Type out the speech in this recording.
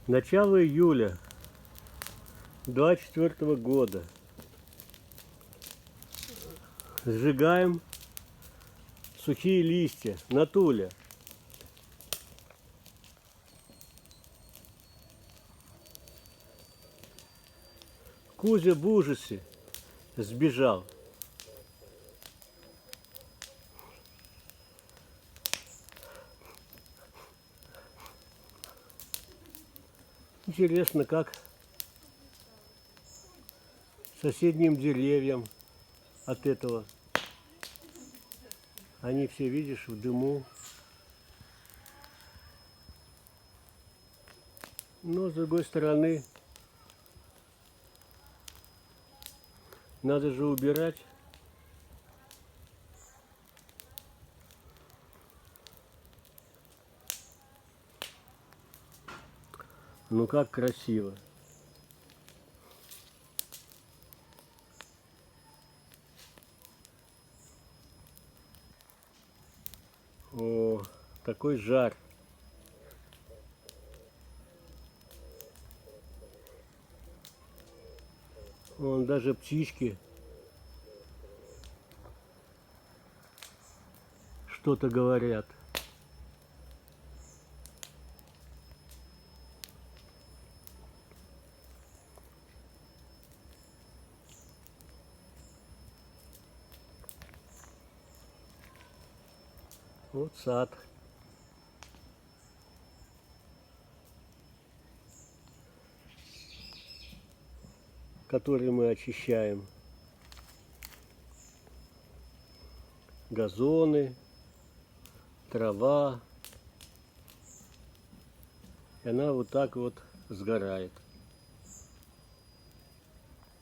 Начало июля 24 года. Сжигаем сухие листья на туле. Кузя в ужасе сбежал. Интересно, как соседним деревьям от этого. Они все, видишь, в дыму. Но с другой стороны, надо же убирать. Ну как красиво. О, такой жар. Вон даже птички что-то говорят. Вот сад. Который мы очищаем. Газоны, трава. И она вот так вот сгорает.